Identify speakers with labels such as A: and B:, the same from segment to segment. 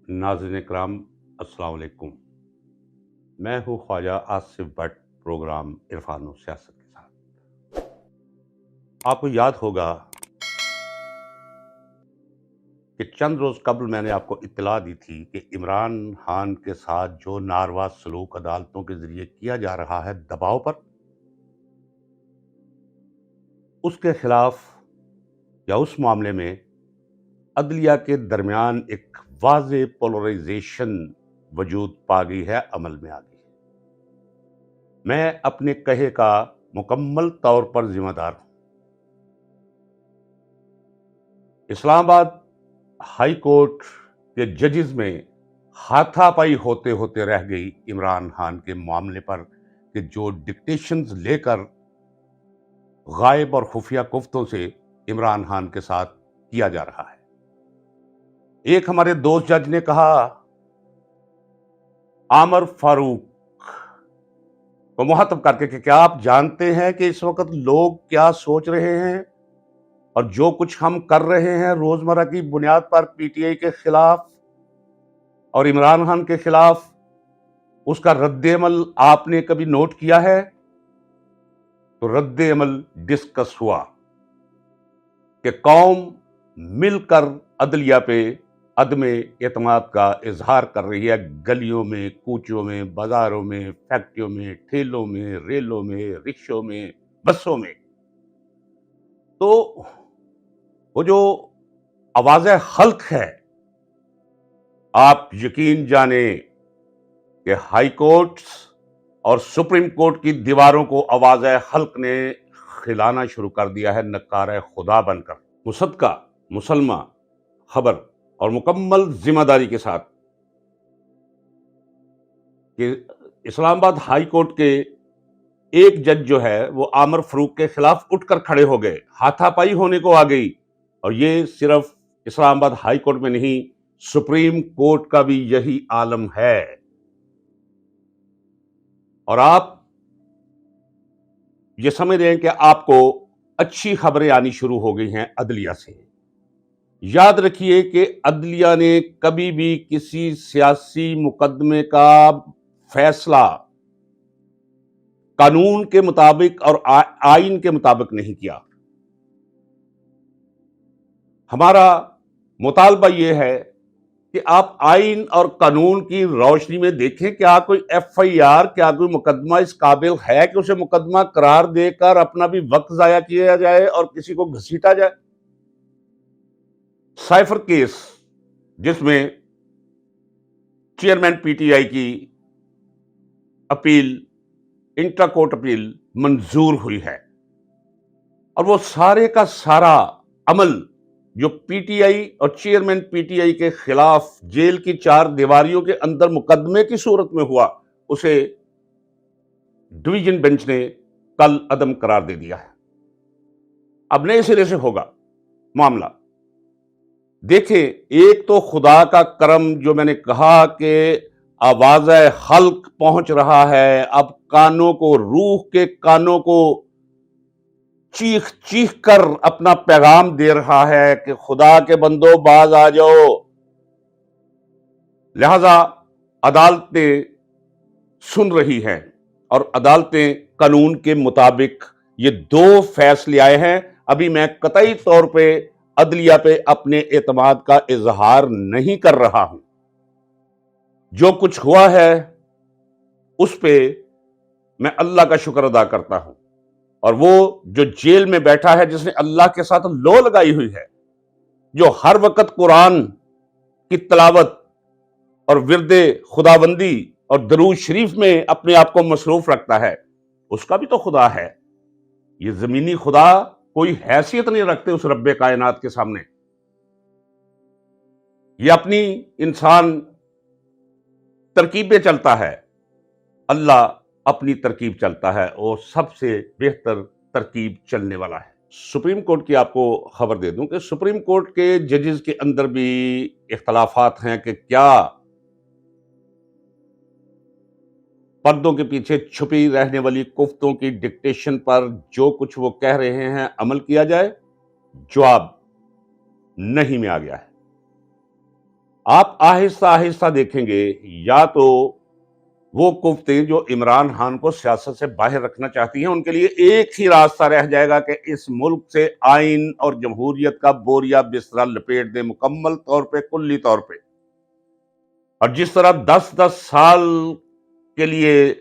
A: नाज़रीन इकराम, अस्सलाम वालेकुम। मैं हूँ ख्वाजा आसिफ भट्ट, प्रोग्राम इरफान और सियासत के साथ। आपको याद होगा कि चंद रोज़ कबल मैंने आपको इत्तला दी थी कि इमरान खान के साथ जो नारवा सलूक अदालतों के ज़रिए किया जा रहा है दबाव पर, उसके खिलाफ या उस मामले में अदलिया के दरमियान एक वाज़े पोलराइजेशन वजूद पा गई है, अमल में आ गई है। मैं अपने कहे का मुकम्मल तौर पर जिम्मेदार हूं। इस्लामाबाद हाई कोर्ट के जजेस में हाथापाई होते होते रह गई इमरान खान के मामले पर कि जो डिक्टेशंस लेकर गायब और खुफिया कुफ्तों से इमरान खान के साथ किया जा रहा है। एक हमारे दोस्त जज ने कहा, आमर फारूक को मुखातब करके कि क्या आप जानते हैं कि इस वक्त लोग क्या सोच रहे हैं और जो कुछ हम कर रहे हैं रोजमर्रा की बुनियाद पर पीटीआई के खिलाफ और इमरान खान के खिलाफ, उसका रद्द-ए-अमल आपने कभी नोट किया है? तो रद्द-ए-अमल डिस्कस हुआ कि कौम मिलकर अदलिया पे अदमे एतमाद का इजहार कर रही है। गलियों में, कूचों में, बाजारों में, फैक्ट्रियों में, ठेलों में, रेलों में, रिक्शों में, बसों में। तो वो जो आवाज़ खल्क है, आप यकीन जाने कि हाई कोर्ट्स और सुप्रीम कोर्ट की दीवारों को आवाज़ खल्क ने खिलाना शुरू कर दिया है, नक्कार खुदा बनकर। मुसद्दका, मुसलमा, खबर और मुकम्मल जिम्मेदारी के साथ कि इस्लामाबाद हाई कोर्ट के एक जज जो है वो आमर फारूक के खिलाफ उठकर खड़े हो गए, हाथापाई होने को आ गई। और ये सिर्फ इस्लामाबाद हाई कोर्ट में नहीं, सुप्रीम कोर्ट का भी यही आलम है। और आप ये समझ रहे हैं कि आपको अच्छी खबरें आनी शुरू हो गई हैं अदलिया से। याद रखिए कि अदलिया ने कभी भी किसी सियासी मुकदमे का फैसला कानून के मुताबिक और आइन के मुताबिक नहीं किया। हमारा मुतालबा यह है कि आप आइन और कानून की रोशनी में देखें, क्या कोई एफआईआर, क्या कोई मुकदमा इस काबिल है कि उसे मुकदमा करार देकर अपना भी वक्त जाया किया जाए और किसी को घसीटा जाए। साइफर केस जिसमें चेयरमैन पीटीआई की अपील, इंट्रा कोर्ट अपील मंजूर हुई है, और वो सारे का सारा अमल जो पीटीआई और चेयरमैन पीटीआई के खिलाफ जेल की चार दीवारियों के अंदर मुकदमे की सूरत में हुआ, उसे डिवीजन बेंच ने कल अदम करार दे दिया है। अब नए सिरे से होगा मामला। देखें, एक तो खुदा का करम, जो मैंने कहा कि आवाज़ खल्क पहुंच रहा है, अब कानों को, रूह के कानों को चीख चीख कर अपना पैगाम दे रहा है कि खुदा के बंदो बाज आ जाओ। लिहाजा अदालतें सुन रही हैं और अदालतें कानून के मुताबिक ये दो फैसले आए हैं। अभी मैं कतई तौर पे अदलिया पे अपने एतमाद का इजहार नहीं कर रहा हूं। जो कुछ हुआ है उस पे मैं अल्लाह का शुक्र अदा करता हूं, और वो जो जेल में बैठा है, जिसने अल्लाह के साथ लो लगाई हुई है, जो हर वक्त कुरान की तलावत और विरदे खुदाबंदी और दरूद शरीफ में अपने आप को मसरूफ रखता है, उसका भी तो खुदा है। ये जमीनी खुदा कोई हैसियत नहीं रखते उस रब्बे कायनात के सामने। ये अपनी इंसान तरकीबें चलता है, अल्लाह अपनी तरकीब चलता है, और सबसे बेहतर तरकीब चलने वाला है। सुप्रीम कोर्ट की आपको खबर दे दूं कि सुप्रीम कोर्ट के जजेस के अंदर भी इख्तलाफात हैं कि क्या पर्दों के पीछे छुपी रहने वाली कुफ्तों की डिक्टेशन पर जो कुछ वो कह रहे हैं अमल किया जाए। जवाब नहीं में आ गया है। آپ آہستہ آہستہ دیکھیں گے یا تو وہ قوتیں جو عمران خان کو سیاست سے باہر رکھنا چاہتی ہیں، ان کے لیے ایک ہی راستہ رہ جائے گا کہ اس ملک سے آئین اور جمہوریت کا بوریا بسترا لپیٹ دیں، مکمل طور پہ، کلی طور پہ۔ اور جس طرح 10 سال کے لیے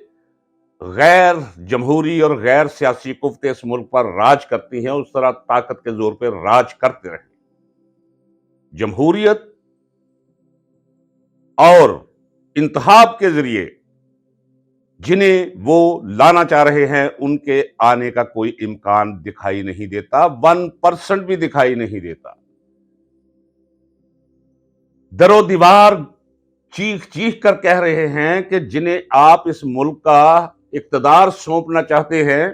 A: غیر جمہوری اور غیر سیاسی قوتیں اس ملک پر راج کرتی ہیں، اس طرح طاقت کے زور پہ راج کرتے رہیں۔ جمہوریت اور انتخاب کے ذریعے جنہیں وہ لانا چاہ رہے ہیں، ان کے آنے کا کوئی امکان دکھائی نہیں دیتا، 1% بھی دکھائی نہیں دیتا۔ در و دیوار چیخ چیخ کر کہہ رہے ہیں کہ جنہیں آپ اس ملک کا اقتدار سونپنا چاہتے ہیں،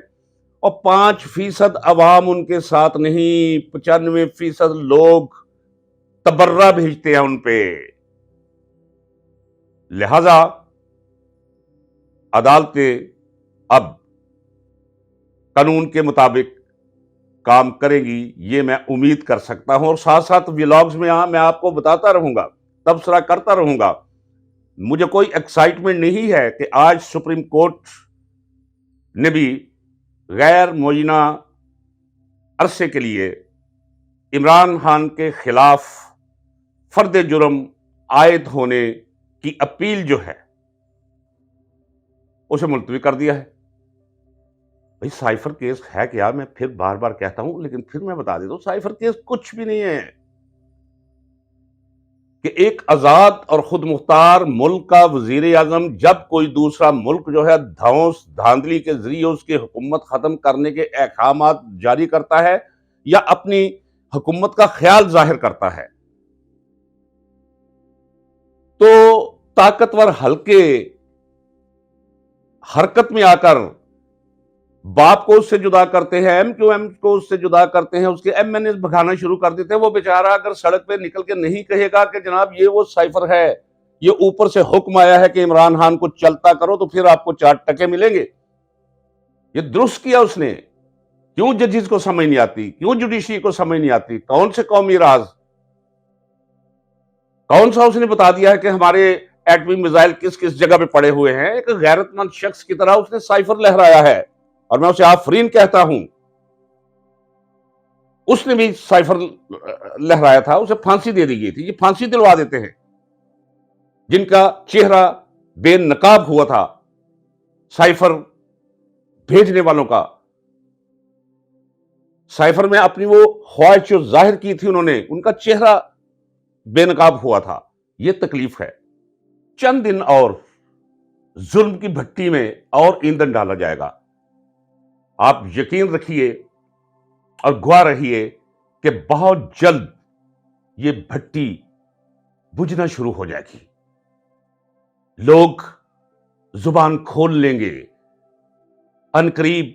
A: اور 5% عوام ان کے ساتھ نہیں، 95% لوگ تبرہ بھیجتے ہیں ان پہ۔ لہذا عدالتیں اب قانون کے مطابق کام کریں گی، یہ میں امید کر سکتا ہوں، اور ساتھ ساتھ ولاگز میں میں آپ کو بتاتا رہوں گا، تبصرہ کرتا رہوں گا۔ مجھے کوئی ایکسائٹمنٹ نہیں ہے کہ آج سپریم کورٹ نے بھی غیر معینہ عرصے کے لیے عمران خان کے خلاف فرد جرم عائد ہونے کی اپیل جو ہے اسے ملتوی کر دیا ہے۔ بھئی سائفر کیس ہے کیا؟ میں پھر بار بار کہتا ہوں، لیکن پھر میں بتا دیتا ہوں، سائفر کیس کچھ بھی نہیں ہے کہ ایک آزاد اور خود مختار ملک کا وزیر اعظم جب کوئی دوسرا ملک جو ہے دھونس دھاندلی کے ذریعے اس کی حکومت ختم کرنے کے احکامات جاری کرتا ہے یا اپنی حکومت کا خیال ظاہر کرتا ہے، تو طاقتور حلقے حرکت میں آ کر باپ کو اس سے جدا کرتے ہیں، ایم کیو ایم کو اس سے جدا کرتے ہیں، اس کے ایم این ایز بھگانا شروع کر دیتے ہیں۔ وہ بیچارہ اگر سڑک پہ نکل کے نہیں کہے گا کہ جناب یہ وہ سائفر ہے، یہ اوپر سے حکم آیا ہے کہ عمران خان کو چلتا کرو، تو پھر آپ کو 4 ٹکے ملیں گے۔ یہ درست کیا اس نے۔ کیوں ججز کو سمجھ نہیں آتی؟ کیوں جوڈیشری کو سمجھ نہیں آتی؟ کون سے قومی راز؟ کون سا اس نے بتا دیا ہے کہ ہمارے ایٹمی میزائل کس کس جگہ پہ پڑے ہوئے ہیں؟ ایک غیرت مند شخص کی طرح اس نے سائفر لہرایا ہے، اور میں اسے آفرین کہتا ہوں۔ اس نے بھی سائفر لہرایا تھا، اسے پھانسی دے دی گئی تھی۔ یہ پھانسی دلوا دیتے ہیں جن کا چہرہ بے نقاب ہوا تھا، سائفر بھیجنے والوں کا۔ سائفر میں اپنی وہ خواہش جو ظاہر کی تھی انہوں نے، ان کا چہرہ بے نقاب ہوا تھا۔ یہ تکلیف ہے۔ چند دن اور ظلم کی بھٹی میں اور ایندھن ڈالا جائے گا۔ آپ یقین رکھیے اور گواہ رہیے کہ بہت جلد یہ بھٹی بجھنا شروع ہو جائے گی۔ لوگ زبان کھول لیں گے، عنقریب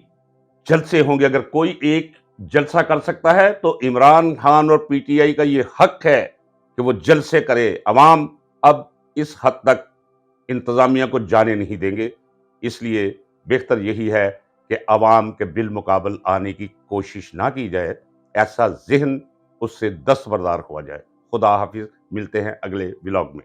A: جلسے ہوں گے۔ اگر کوئی ایک جلسہ کر سکتا ہے تو عمران خان اور پی ٹی آئی کا یہ حق ہے کہ وہ جلسے کرے۔ عوام اب اس حد تک انتظامیہ کو جانے نہیں دیں گے، اس لیے بہتر یہی ہے کہ عوام کے بالمقابل آنے کی کوشش نہ کی جائے، ایسا ذہن اس سے دستبردار ہوا جائے۔ خدا حافظ، ملتے ہیں اگلے ولاگ میں۔